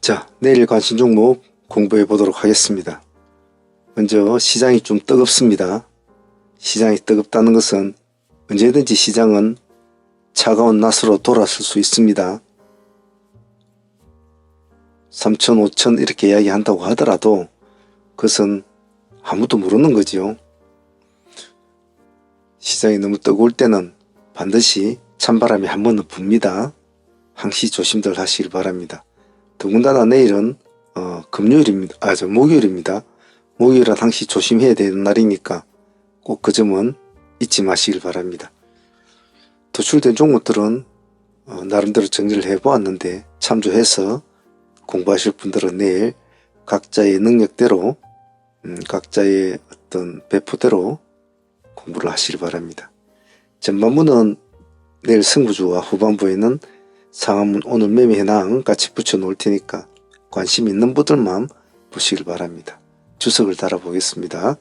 자, 내일 관심 종목 공부해 보도록 하겠습니다. 먼저 시장이 좀 뜨겁습니다. 시장이 뜨겁다는 것은 언제든지 시장은 차가운 낫으로 돌아설 수 있습니다. 3천, 5천 이렇게 이야기한다고 하더라도 그것은 아무도 모르는 거지요. 시장이 너무 뜨거울 때는 반드시 찬바람이 한 번은 붑니다. 항시 조심들 하시길 바랍니다. 더군다나 내일은 목요일입니다. 목요일은 항시 조심해야 되는 날이니까 꼭 그 점은 잊지 마시길 바랍니다. 도출된 종목들은 나름대로 정리를 해보았는데 참조해서 공부하실 분들은 내일 각자의 능력대로 각자의 어떤 배포대로 공부를 하시길 바랍니다. 전반부는 내일 승부주와 후반부에는 상한문 오늘 매매 현황 같이 붙여 놓을 테니까 관심 있는 분들만 보시길 바랍니다. 주석을 달아 보겠습니다.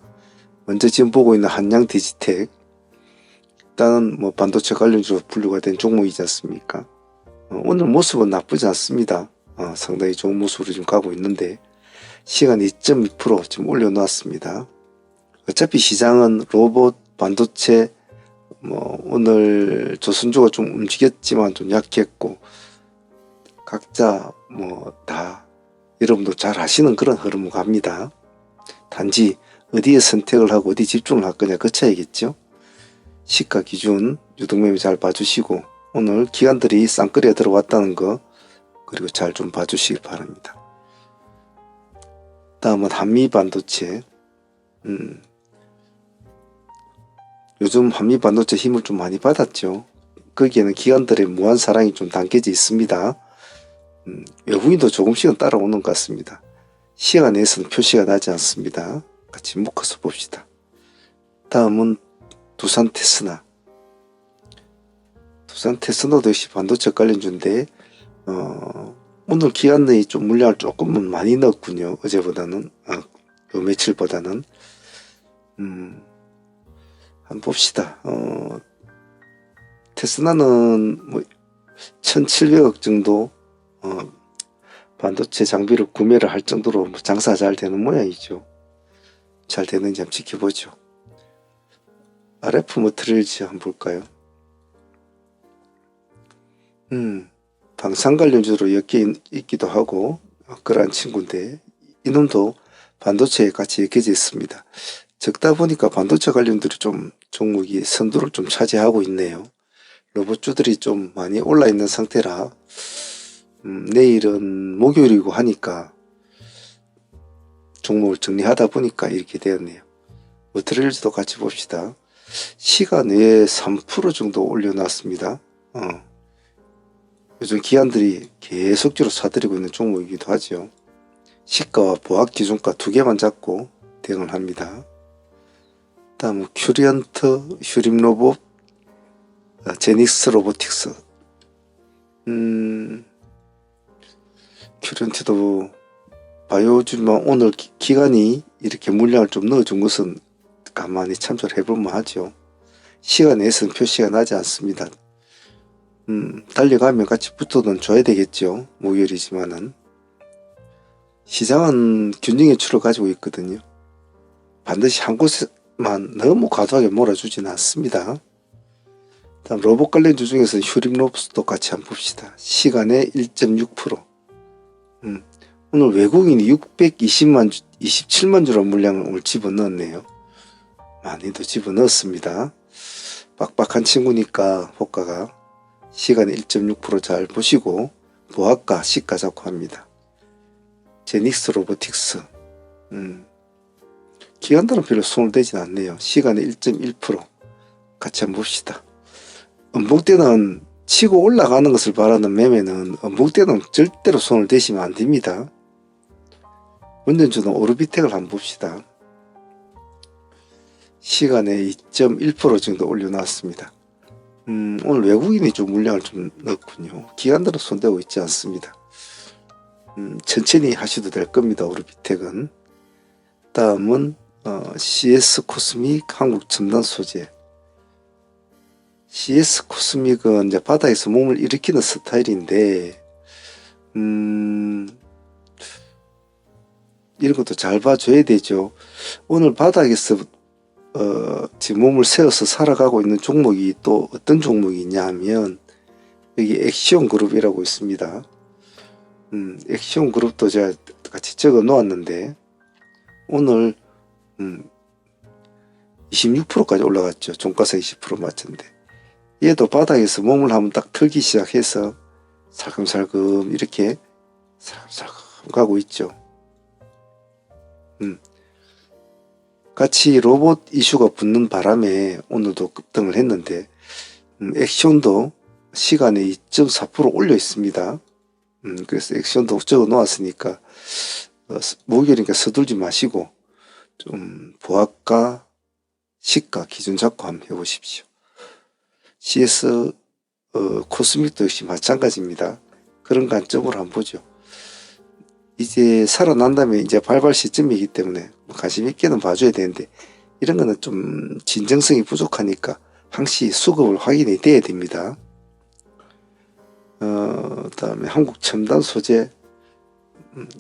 먼저 지금 보고 있는 한양 디지텍, 일단은 반도체 관련주로 분류가 된 종목이지 않습니까? 오늘 모습은 나쁘지 않습니다. 상당히 좋은 모습으로 지금 가고 있는데 시간 2.2% 지금 올려놓았습니다. 어차피 시장은 로봇, 반도체, 오늘 조선주가 좀 움직였지만 좀 약했고 각자 다 여러분도 잘 아시는 그런 흐름으로 갑니다. 단지 어디에 선택을 하고 어디 집중을 할 거냐 그 차이겠죠. 시가 기준 유동매매 잘 봐주시고 오늘 기관들이 쌍끌이에 들어왔다는 거 그리고 잘 좀 봐주시길 바랍니다. 다음은 한미반도체. 요즘 한미반도체 힘을 좀 많이 받았죠. 거기에는 기관들의 무한 사랑이 좀 담겨져 있습니다. 외국인도 조금씩은 따라오는 것 같습니다. 시간 내에서는 표시가 나지 않습니다. 같이 묶어서 봅시다. 다음은 두산 테스나. 두산 테스나도 역시 반도체 관련주인데 오늘 기관들이 좀 물량을 조금은 많이 넣었군요. 어제보다는 요 며칠보다는 한번 봅시다. 테스나는 1700억 정도 반도체 장비를 구매를 할 정도로 장사가 잘 되는 모양이죠. 잘 되는지 한번 지켜보죠. RF 머트리얼즈 한번 볼까요? 방산 관련주로 엮여 있기도 하고 그러한 친구인데 이놈도 반도체에 같이 엮여져 있습니다. 적다 보니까 반도체 관련들이 좀 종목이 선두를 좀 차지하고 있네요. 로봇주들이 좀 많이 올라 있는 상태라 내일은 목요일이고 하니까 종목을 정리하다 보니까 이렇게 되었네요. 머트리얼즈도 같이 봅시다. 시간 외에 3% 정도 올려놨습니다. 요즘 기관들이 계속적으로 사들이고 있는 종목이기도 하죠. 시가와 보합 기준가 두 개만 잡고 대응을 합니다. 다음 큐리언트, 휴림로봇, 제닉스 로보틱스. 큐리언트도 바이오주지만 오늘 기관이 이렇게 물량을 좀 넣어준 것은 가만히 참조를 해볼만 하죠. 시간 내에서는 표시가 나지 않습니다. 달려가면 같이 붙어는 줘야 되겠죠. 목요일이지만은 시장은 균형의 추를 가지고 있거든요. 반드시 한 곳에만 너무 과도하게 몰아주지는 않습니다. 다음 로봇 관련주 중에서 휴림로봇도 같이 한번 봅시다. 시간에 1.6%. 오늘 외국인이 27만 주로 물량을 오늘 집어넣었네요. 많이도 집어넣었습니다. 빡빡한 친구니까 호가가 시간에 1.6% 잘 보시고 보합가 시가 잡고 합니다. 제닉스 로보틱스. 기관들은 별로 손을 대진 않네요. 시간에 1.1% 같이 한번 봅시다. 음봉대는 치고 올라가는 것을 바라는 매매는 음봉대는 절대로 손을 대시면 안 됩니다. 원전주는 오르비텍을 한번 봅시다. 시간에 2.1% 정도 올려놨습니다. 오늘 외국인이 좀 물량을 좀 넣었군요. 기관들은 손대고 있지 않습니다. 천천히 하셔도 될 겁니다. 오르비텍은. 다음은 CS 코스믹 한국 첨단 소재. CS 코스믹은 이제 바다에서 몸을 일으키는 스타일인데 이런 것도 잘 봐줘야 되죠. 오늘 바닥에서 지금 몸을 세워서 살아가고 있는 종목이 또 어떤 종목이냐 하면 여기 액시온 그룹이라고 있습니다. 액시온 그룹도 제가 같이 적어 놓았는데 오늘 26%까지 올라갔죠. 종가세 20% 맞췄는데 얘도 바닥에서 몸을 한번 딱 털기 시작해서 살금살금 이렇게 살금살금 가고 있죠. 같이 로봇 이슈가 붙는 바람에 오늘도 급등을 했는데 액션도 시간에 2.4% 올려 있습니다. 그래서 액션도 적어 놓았으니까 목요일이니까 서둘지 마시고 좀 보합과 시가 기준 잡고 한번 해보십시오. CS 코스믹도 역시 마찬가지입니다. 그런 관점으로 한번 보죠. 이제 살아난다면 이제 발발 시점이기 때문에 관심 있게는 봐줘야 되는데 이런 거는 좀 진정성이 부족하니까 항시 수급을 확인이 돼야 됩니다. 다음에 한국 첨단 소재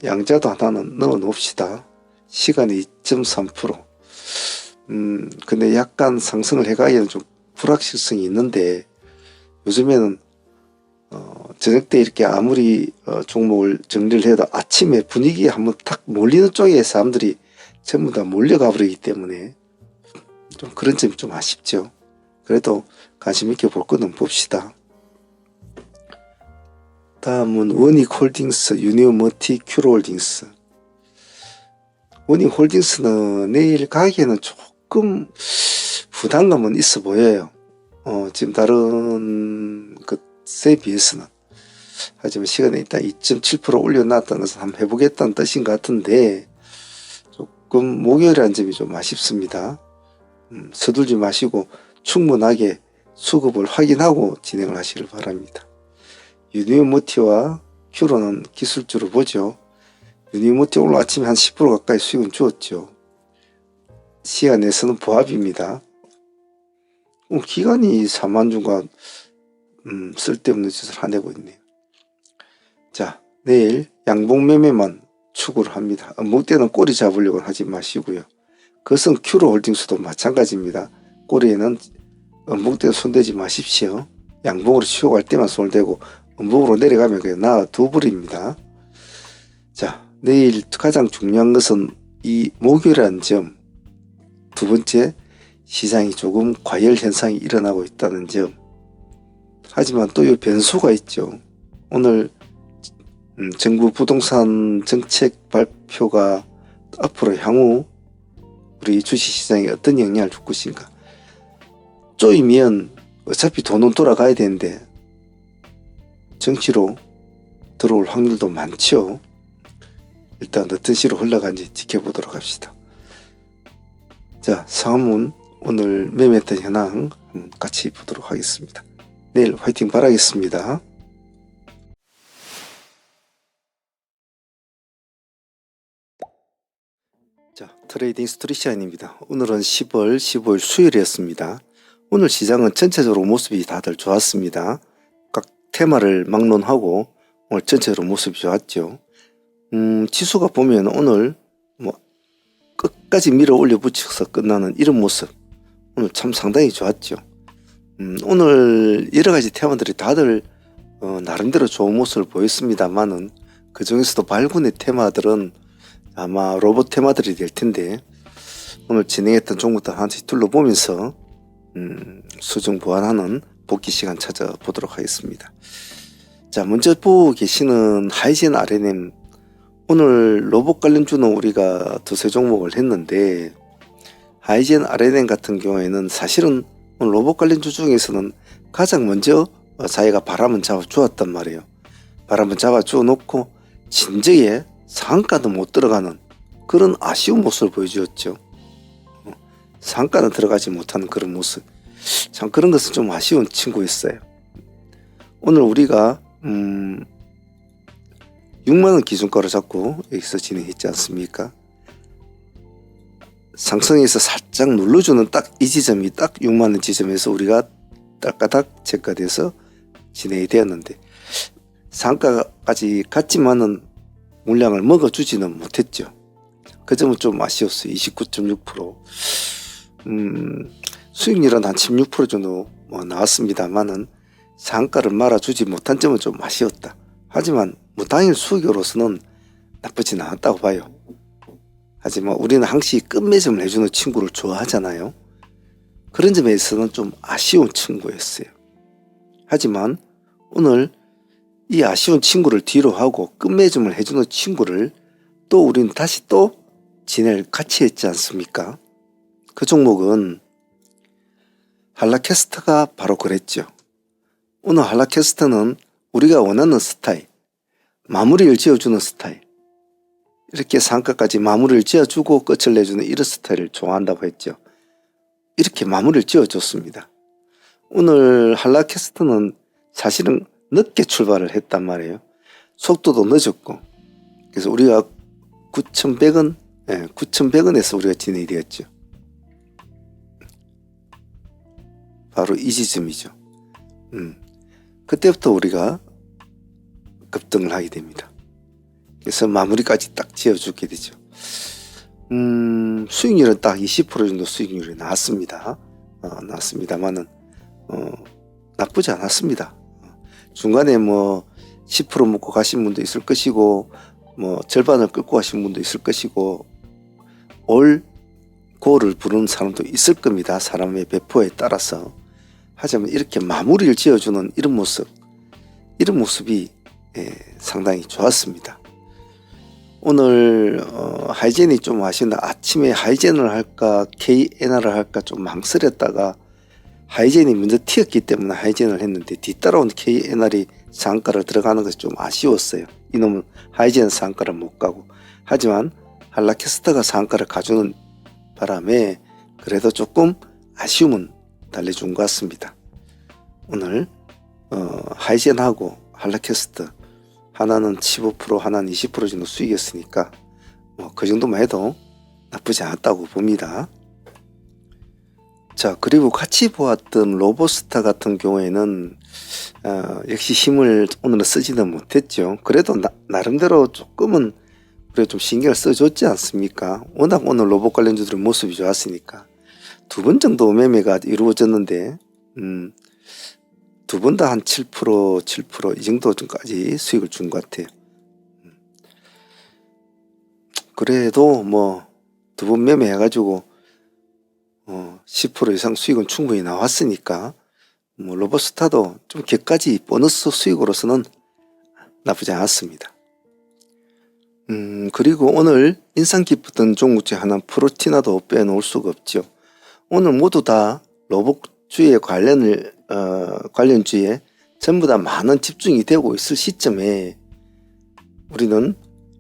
양자도 하나는 넣어 놓읍시다. 시간이 2.3%. 근데 약간 상승을 해가기에는 좀 불확실성이 있는데 요즘에는 저녁 때 이렇게 아무리 종목을 정리를 해도 아침에 분위기에 한번 탁 몰리는 쪽에 사람들이 전부 다 몰려가 버리기 때문에 좀 그런 점이 좀 아쉽죠. 그래도 관심 있게 볼 거는 봅시다. 다음은 원익홀딩스, 유니온머티, 큐로홀딩스. 원익홀딩스는 내일 가기에는 조금 부담감은 있어 보여요. 지금 다른 것에 비해서는. 하지만 시간에 일단 2.7% 올려놨다는 것은 한번 해보겠다는 뜻인 것 같은데 조금 목요일이라는 점이 좀 아쉽습니다. 서둘지 마시고 충분하게 수급을 확인하고 진행을 하시길 바랍니다. 유니온머티와 큐로는 기술주로 보죠. 유니온머티 오늘 아침에 한 10% 가까이 수익은 주었죠. 시간에서는 보합입니다. 기간이 4만 주가 쓸데없는 짓을 하내고 있네요. 자, 내일 양봉매매만 추구를 합니다. 목대는 꼬리 잡으려고 하지 마시고요. 그것은 큐로홀딩스도 마찬가지입니다. 꼬리에는 목대에 손대지 마십시오. 양봉으로 치고 갈 때만 손을 대고 음봉으로 내려가면 그냥 놔둬버립니다. 자, 내일 가장 중요한 것은 이 목요일이라는 점, 두 번째 시장이 조금 과열 현상이 일어나고 있다는 점. 하지만 또 이 변수가 있죠. 오늘 정부 부동산 정책 발표가 앞으로 향후 우리 주식시장에 어떤 영향을 줄 것인가. 쪼이면 어차피 돈은 돌아가야 되는데 정치로 들어올 확률도 많죠. 일단 어떤 식으로 흘러가는지 지켜보도록 합시다. 자, 상한문 오늘 매매했던 현황 같이 보도록 하겠습니다. 내일 화이팅 바라겠습니다. 자, 트레이딩 스토리 시간입니다. 오늘은 10월 15일 수요일이었습니다. 오늘 시장은 전체적으로 모습이 다들 좋았습니다. 각 테마를 막론하고 오늘 전체적으로 모습이 좋았죠. 지수가 보면 오늘 끝까지 밀어 올려 붙여서 끝나는 이런 모습 오늘 참 상당히 좋았죠. 오늘 여러가지 테마들이 다들 나름대로 좋은 모습을 보였습니다만은 그 중에서도 발군의 테마들은 아마 로봇 테마들이 될 텐데 오늘 진행했던 종목들 하나씩 둘러보면서 수정 보완하는 복귀 시간 찾아보도록 하겠습니다. 자, 먼저 보고 계시는 하이젠 RNM 오늘 로봇 관련주는 우리가 두세 종목을 했는데 하이젠 RNM 같은 경우에는 사실은 오늘 로봇 관련주 중에서는 가장 먼저 자기가 바람은 잡아주었단 말이에요. 바람은 잡아주어 놓고 진저에 상한가도 못 들어가는 그런 아쉬운 모습을 보여주었죠. 상한가는 들어가지 못하는 그런 모습. 참 그런 것은 좀 아쉬운 친구였어요. 오늘 우리가 6만원 기준가로 잡고 여기서 진행했지 않습니까? 상승에서 살짝 눌러주는 딱 이 지점이 딱 6만원 지점에서 우리가 딸까닥 제가돼서 진행이 되었는데 상가까지 갔지만은 물량을 먹어주지는 못했죠. 그 점은 좀 아쉬웠어요. 29.6%. 수익률은 한 16% 정도 나왔습니다만은 상가를 말아주지 못한 점은 좀 아쉬웠다. 하지만 당일 수익으로서는 나쁘진 않았다고 봐요. 하지만 우리는 항시 끝매점을 해주는 친구를 좋아하잖아요. 그런 점에 있어서는 좀 아쉬운 친구였어요. 하지만 오늘 이 아쉬운 친구를 뒤로 하고 끝매점을 해주는 친구를 또 우리는 다시 또 지낼 가치 있지 않습니까? 그 종목은 한라캐스터가 바로 그랬죠. 오늘 한라캐스터는 우리가 원하는 스타일, 마무리를 지어주는 스타일, 이렇게 상가까지 마무리를 지어주고 끝을 내주는 이런 스타일을 좋아한다고 했죠. 이렇게 마무리를 지어줬습니다. 오늘 한라캐스터는 사실은 늦게 출발을 했단 말이에요. 속도도 늦었고, 그래서 우리가 9,100원에서 우리가 진행이 되었죠. 바로 이 지점이죠. 그때부터 우리가 급등을 하게 됩니다. 그래서 마무리까지 딱 지어주게 되죠. 수익률은 딱 20% 정도 수익률이 나왔습니다. 나왔습니다만은 나쁘지 않았습니다. 중간에 10% 먹고 가신 분도 있을 것이고 절반을 끌고 가신 분도 있을 것이고 올 고를 부르는 사람도 있을 겁니다. 사람의 배포에 따라서. 하지만 이렇게 마무리를 지어주는 이런 모습이 상당히 좋았습니다. 오늘 하이젠이 좀 아쉽다. 아침에 하이젠을 할까 KNR을 할까 좀 망설였다가 하이젠이 먼저 튀었기 때문에 하이젠을 했는데 뒤따라온 KNR이 상가를 들어가는 것이 좀 아쉬웠어요. 이놈은 하이젠 상가를 못 가고. 하지만 한라캐스터가 상가를 가주는 바람에 그래도 조금 아쉬움은 달래준 것 같습니다. 오늘 하이젠하고 한라캐스터 하나는 15% 하나는 20% 정도 수익이었으니까 그 정도만 해도 나쁘지 않았다고 봅니다. 자, 그리고 같이 보았던 로보스타 같은 경우에는 역시 힘을 오늘은 쓰지는 못했죠. 그래도 나름대로 조금은 그래 좀 신경을 써줬지 않습니까? 워낙 오늘 로봇 관련주들의 모습이 좋았으니까. 2번 정도 매매가 이루어졌는데 두 번 다 한 7% 이 정도까지 수익을 준 것 같아요. 그래도 2번 매매해가지고 10% 이상 수익은 충분히 나왔으니까 로보스타도 좀 격가지 보너스 수익으로서는 나쁘지 않았습니다. 그리고 오늘 인상 깊었던 종목 중 하나는 프로티나도 빼놓을 수가 없죠. 오늘 모두 다 로봇주의 관련주에 전부 다 많은 집중이 되고 있을 시점에 우리는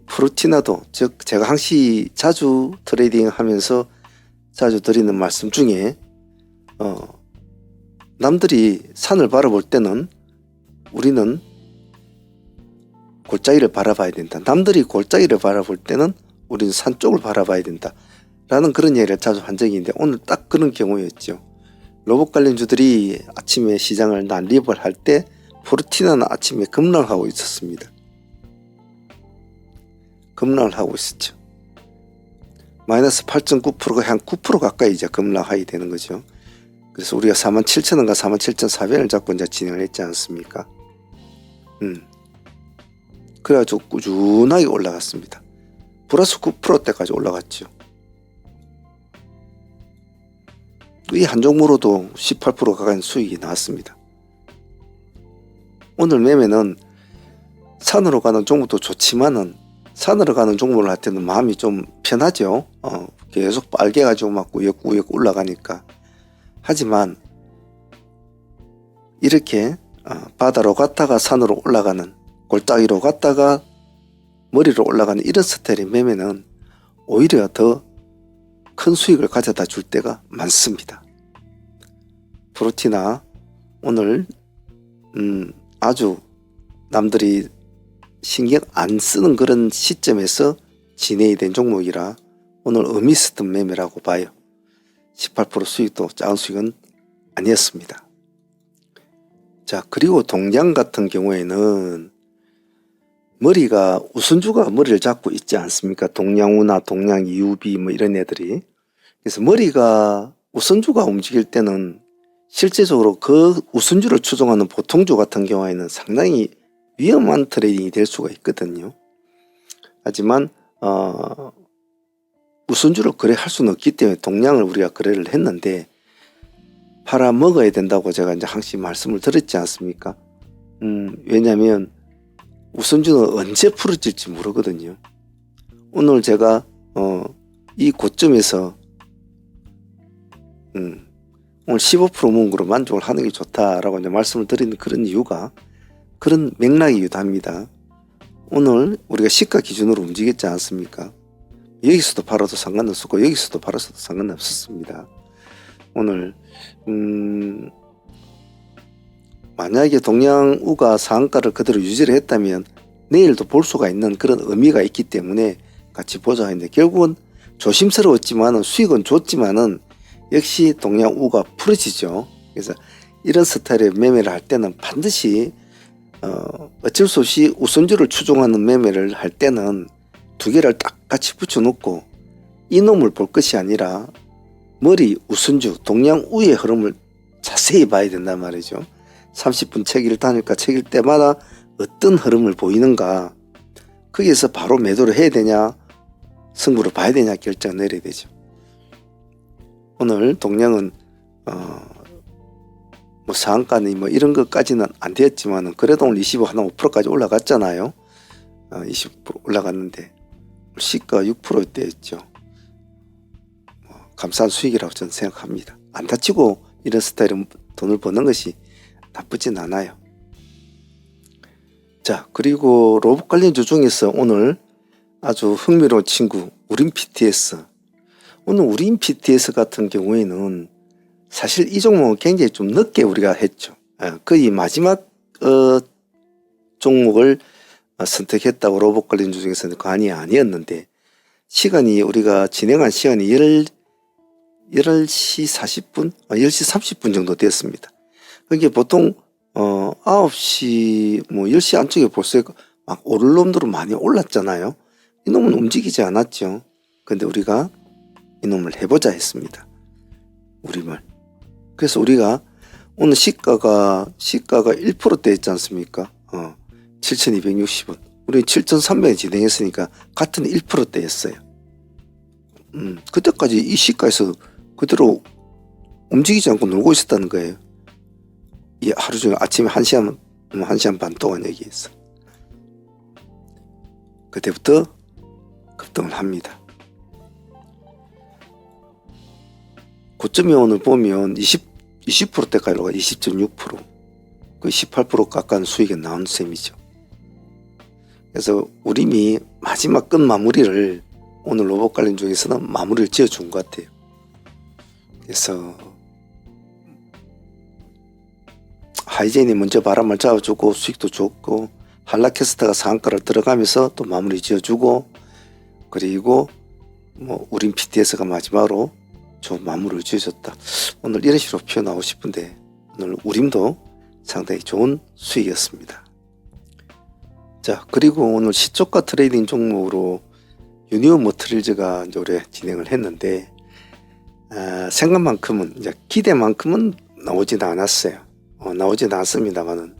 프로티나도, 즉 제가 항시 자주 트레이딩 하면서 자주 드리는 말씀 중에 남들이 산을 바라볼 때는 우리는 골짜기를 바라봐야 된다. 남들이 골짜기를 바라볼 때는 우리는 산 쪽을 바라봐야 된다. 라는 그런 얘기를 자주 한 적이 있는데 오늘 딱 그런 경우였죠. 로봇 관련주들이 아침에 시장을 난립을 할 때 프로티나는 아침에 급락을 하고 있었습니다. 급락을 하고 있었죠. 마이너스 8.9%가 한 9% 가까이 이제 급락하게 되는 거죠. 그래서 우리가 47,000원과 47,400원을 잡고 이제 진행을 했지 않습니까? 그래가지고 꾸준하게 올라갔습니다. 플러스 9%대까지 올라갔죠. 이 한 종목으로도 18% 가까이 수익이 나왔습니다. 오늘 매매는 산으로 가는 종목도 좋지만은 산으로 가는 종목을 할 때는 마음이 좀 편하죠. 계속 빨개가지고 막 우역우역 올라가니까. 하지만 이렇게 바다로 갔다가 산으로 올라가는, 골짜기로 갔다가 머리로 올라가는 이런 스타일의 매매는 오히려 더 큰 수익을 가져다 줄 때가 많습니다. 프로티나 오늘 아주 남들이 신경 안 쓰는 그런 시점에서 진행이 된 종목이라 오늘 의미 있었던 매매라고 봐요. 18% 수익도 작은 수익은 아니었습니다. 자, 그리고 동양 같은 경우에는 머리가 우선주가 머리를 잡고 있지 않습니까? 동양우나 동양이유비 뭐 이런 애들이. 그래서 머리가 우선주가 움직일 때는 실제적으로 그 우선주를 추종하는 보통주 같은 경우에는 상당히 위험한 트레이딩이 될 수가 있거든요. 하지만 우선주를 거래할 수는 없기 때문에 동양을 우리가 거래를 했는데 팔아 먹어야 된다고 제가 이제 항상 말씀을 드렸지 않습니까? 왜냐하면 우선주는 언제 풀어질지 모르거든요. 오늘 제가 이 고점에서 오늘 15% 문구로 만족을 하는 게 좋다라고 이제 말씀을 드리는 그런 이유가 그런 맥락이기도 합니다. 오늘 우리가 시가 기준으로 움직였지 않습니까? 여기서도 팔아도 상관없었고 여기서도 팔았어도 상관없었습니다. 오늘 만약에 동양우가 상한가를 그대로 유지를 했다면 내일도 볼 수가 있는 그런 의미가 있기 때문에 같이 보자 했는데 결국은 조심스러웠지만은 수익은 좋지만은 역시 동양우가 풀어지죠. 그래서 이런 스타일의 매매를 할 때는 반드시 어쩔 수 없이 우선주를 추종하는 매매를 할 때는 두 개를 딱 같이 붙여놓고 이놈을 볼 것이 아니라 머리 우선주 동양우의 흐름을 자세히 봐야 된단 말이죠. 30분 책일 단일가 책일 때마다 어떤 흐름을 보이는가, 거기에서 바로 매도를 해야 되냐 승부를 봐야 되냐 결정을 내려야 되죠. 오늘 동양은 뭐 상한가는 뭐 이런 것까지는 안 되었지만 그래도 오늘 25 하나 5%까지 올라갔잖아요. 20% 올라갔는데 시가 6%대였죠. 감사한 수익이라고 저는 생각합니다. 안 다치고 이런 스타일은 돈을 버는 것이 나쁘진 않아요. 자, 그리고 로봇 관련주 중에서 오늘 아주 흥미로운 친구 우린 PTS. 오늘 우린 PTS 같은 경우에는 사실 이 종목은 굉장히 좀 늦게 우리가 했죠. 거의 마지막 종목을 선택했다고 로봇 관련주 중에서는 관이 아니었는데 시간이 우리가 진행한 시간이 10시 40분, 10시 30분 정도 됐습니다. 그게 보통 9시 뭐 10시 안쪽에 벌써 막 오를 놈들은 많이 올랐잖아요. 이놈은 움직이지 않았죠. 근데 우리가 이놈을 해보자 했습니다. 우림을. 그래서 우리가 오늘 시가가 1%대 있지 않습니까? 7,260원. 우리 7,300에 진행했으니까 같은 1%대였어요. 그때까지 이 시가에서 그대로 움직이지 않고 놀고 있었다는 거예요. 이 하루 종일 아침에 1시간 반 동안 여기에서. 그때부터 급등을 합니다. 고점이 오늘 보면 20%대까지 올라가 20.6%. 그 18% 가까운 수익이 나온 셈이죠. 그래서 우림이 마지막 끝 마무리를 오늘 로봇 관련 중에서는 마무리를 지어준 것 같아요. 그래서 하이젠이 먼저 바람을 잡아주고 수익도 좋고 한라캐스터가 상한가를 들어가면서 또 마무리 지어주고 그리고 뭐 우린 PTS가 마지막으로 좋은 마무리를 지어줬다. 오늘 이런 식으로 표현하고 싶은데 오늘 우림도 상당히 좋은 수익이었습니다. 자, 그리고 오늘 시초가 트레이딩 종목으로 유니온 머트릴즈가 이제 올해 진행을 했는데 생각만큼은 이제 기대만큼은 나오진 않았어요. 나오진 않았습니다만은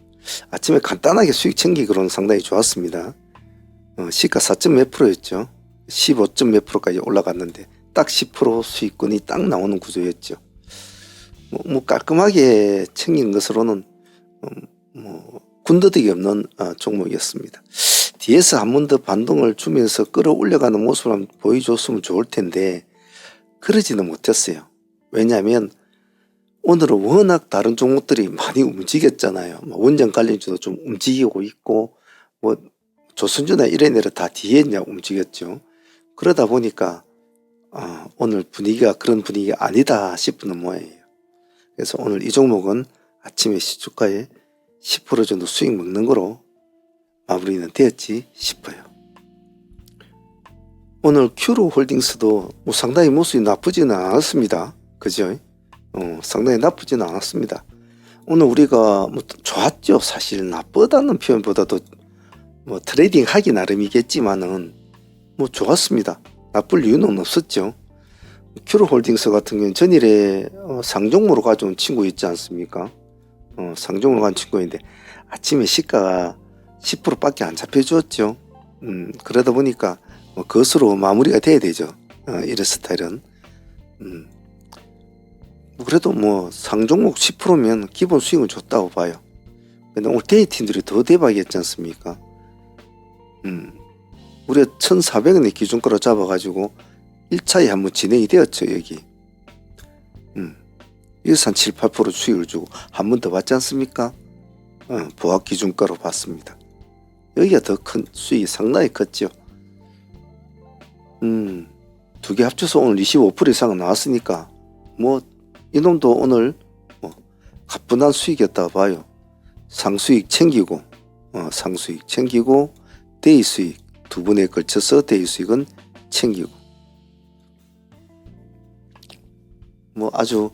아침에 간단하게 수익 챙기기로는 상당히 좋았습니다. 시가 4점 몇 프로였죠. 15점 몇 프로까지 올라갔는데 딱 10% 수익권이 딱 나오는 구조였죠. 뭐 깔끔하게 챙긴 것으로는 군더더기 없는 종목이었습니다. 뒤에서 한 번 더 반동을 주면서 끌어올려가는 모습을 한번 보여줬으면 좋을 텐데 그러지는 못했어요. 왜냐하면 오늘은 워낙 다른 종목들이 많이 움직였잖아요. 원전 관련주도 좀 움직이고 있고 뭐 조선주나 이런 애들 다 뒤에 이제 움직였죠. 그러다 보니까 오늘 분위기가 그런 분위기가 아니다 싶은 모양이에요. 그래서 오늘 이 종목은 아침에 시초가에 10% 정도 수익 먹는 거로 마무리는 되었지 싶어요. 오늘 큐로 홀딩스도 뭐 상당히 모습이 나쁘지는 않았습니다. 그죠? 상당히 나쁘지는 않았습니다. 오늘 우리가 뭐 좋았죠. 사실 나쁘다는 표현보다도 뭐 트레이딩 하기 나름이겠지만은 뭐 좋았습니다. 나쁠 이유는 없었죠. 큐로홀딩스 같은 경우는 전일에 상종으로 가져온 친구 있지 않습니까? 상종으로 간 친구인데 아침에 시가가 10%밖에 안 잡혀주었죠. 그러다 보니까 뭐 그것으로 마무리가 돼야 되죠. 이런 스타일은. 그래도 뭐 상종목 10%면 기본 수익은 좋다고 봐요. 근데 오늘 데이팀들이 더 대박이었지 않습니까? 우리가 1,400원의 기준가로 잡아가지고 1차에 한번 진행이 되었죠. 여기 여기서 한 7, 8% 수익을 주고 한 번 더 받지 않습니까? 보합 기준가로 받습니다. 여기가 더 큰 수익이 상당히 컸죠. 두 개 합쳐서 오늘 25% 이상은 나왔으니까 뭐 이놈도 오늘 뭐 가뿐한 수익이었다고 봐요. 상수익 챙기고 상수익 챙기고 데이 수익 두 번에 걸쳐서 데이 수익은 챙기고 뭐 아주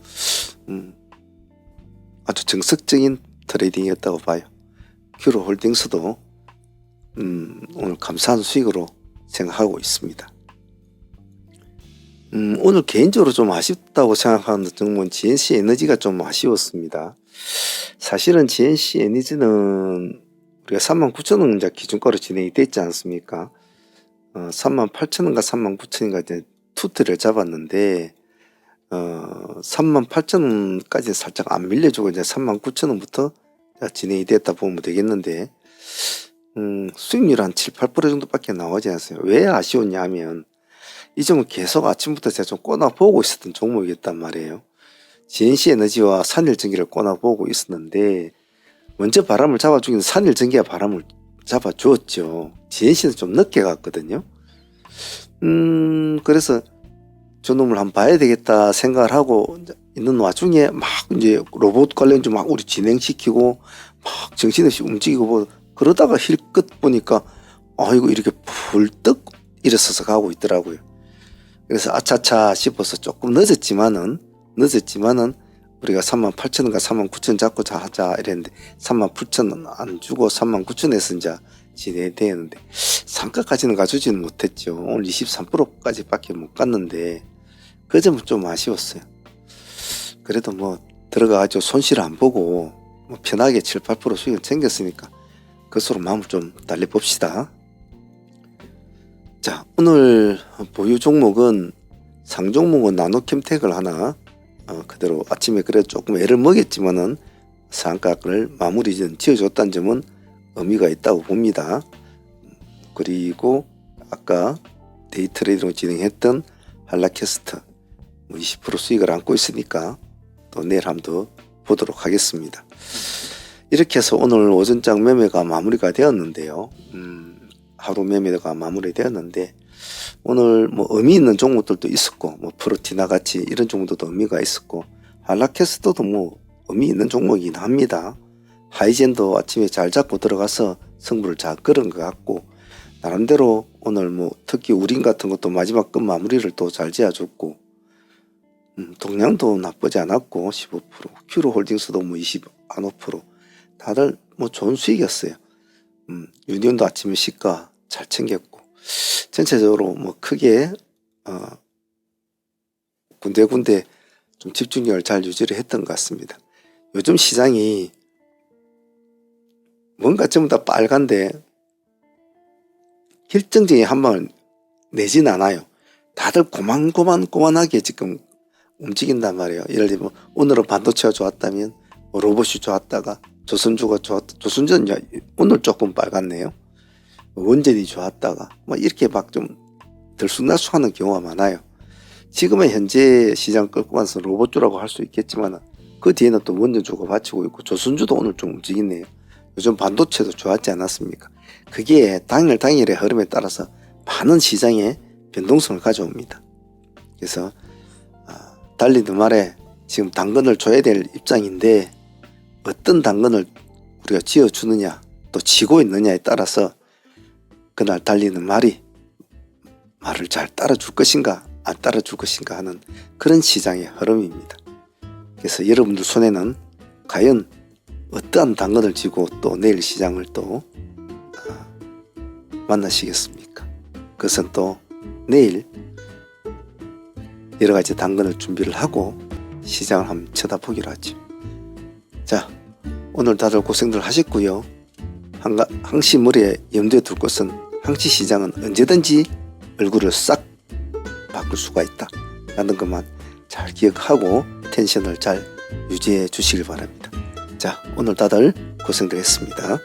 정석적인 트레이딩이었다고 봐요. 큐로홀딩스도 오늘 감사한 수익으로 생각하고 있습니다. 오늘 개인적으로 좀 아쉽다고 생각하는 종목은 GNC 에너지가 좀 아쉬웠습니다. 사실은 GNC 에너지는 우리가 39,000원 기준가로 진행이 됐지 않습니까? 38,000원과 39,000원인가 이제 투트를 잡았는데 38,000원까지 살짝 안 밀려주고 이제 39,000원부터 진행이 됐다 보면 되겠는데 수익률 한 7, 8% 정도밖에 나오지 않았어요. 왜 아쉬웠냐 하면 이 점은 계속 아침부터 제가 좀 꼬나보고 있었던 종목이었단 말이에요. GNC 에너지와 산일전기를 꼬나보고 있었는데 먼저 바람을 잡아주기는 산일전기가 바람을 잡아주었죠. GNC는 좀 늦게 갔거든요. 그래서 저놈을 한번 봐야 되겠다 생각을 하고 있는 와중에 막 이제 로봇 관련주 막 우리 진행시키고 막 정신없이 움직이고 그러다가 힐끗 보니까 아이고 이렇게 불떡 일어서서 가고 있더라고요. 그래서 아차차 싶어서 조금 늦었지만은 우리가 38,000원과 39,000원 잡고 하자 이랬는데 39,000원 안 주고 39,000원에서 이제 진행되었는데 상가까지는 가주지는 못했죠. 오늘 23%까지 밖에 못 갔는데 그 점은 좀 아쉬웠어요. 그래도 뭐 들어가가지고 손실 안 보고 뭐 편하게 7, 8% 수익을 챙겼으니까 그것으로 마음을 좀 달래봅시다. 자, 오늘 보유 종목은 상종목은 나노캠텍을 하나 그대로 아침에 그래도 조금 애를 먹였지만은 상가를 마무리 지어줬다는 점은 의미가 있다고 봅니다. 그리고 아까 데이 트레이딩으로 진행했던 한라캐스트 20% 수익을 안고 있으니까 또 내일 한번 더 보도록 하겠습니다. 이렇게 해서 오늘 오전장 매매가 마무리가 되었는데요. 하루 매매가 마무리되었는데 오늘 뭐 의미 있는 종목들도 있었고 뭐 프로티나 같이 이런 종목도 의미가 있었고 한라캐스트도 뭐 의미 있는 종목이긴 합니다. 하이젠도 아침에 잘 잡고 들어가서 승부를 잘 끌은 것 같고 나름대로 오늘 뭐 특히 우린 같은 것도 마지막 끝 마무리를 또 잘 지어줬고 동량도 나쁘지 않았고 15% 큐로홀딩스도 뭐 25% 다들 뭐 좋은 수익이었어요. 유니온도 아침에 시가 잘 챙겼고 전체적으로 뭐 크게 군데군데 좀 집중력을 잘 유지를 했던 것 같습니다. 요즘 시장이 뭔가 전부 다 빨간데 결정적인 한 방을 내진 않아요. 다들 고만고만하게 지금 움직인단 말이에요. 예를 들면 오늘은 반도체가 좋았다면 로봇이 좋았다가 조선주가 좋았다. 조선주는 오늘 조금 빨갛네요. 원전이 좋았다가 뭐 이렇게 막 좀 들쑥날쑥하는 경우가 많아요. 지금은 현재 시장 끌고 가서 로봇주라고 할 수 있겠지만 그 뒤에는 또 원전주가 받치고 있고 조선주도 오늘 좀 움직이네요. 요즘 반도체도 좋았지 않았습니까? 그게 당일의 흐름에 따라서 많은 시장에 변동성을 가져옵니다. 그래서 달리는 말에 지금 당근을 줘야 될 입장인데 어떤 당근을 우리가 지어주느냐 또 지고 있느냐에 따라서 그날 달리는 말을 잘 따라줄 것인가 안 따라줄 것인가 하는 그런 시장의 흐름입니다. 그래서 여러분들 손에는 과연 어떠한 당근을 쥐고 또 내일 시장을 또 만나시겠습니까? 그것은 또 내일 여러 가지 당근을 준비를 하고 시장을 한번 쳐다보기로 하죠. 자, 오늘 다들 고생들 하셨고요. 항시 머리에 염두에 둘 것은 항시 시장은 언제든지 얼굴을 싹 바꿀 수가 있다 라는 것만 잘 기억하고 텐션을 잘 유지해 주시길 바랍니다. 자, 오늘 다들 고생들 했습니다.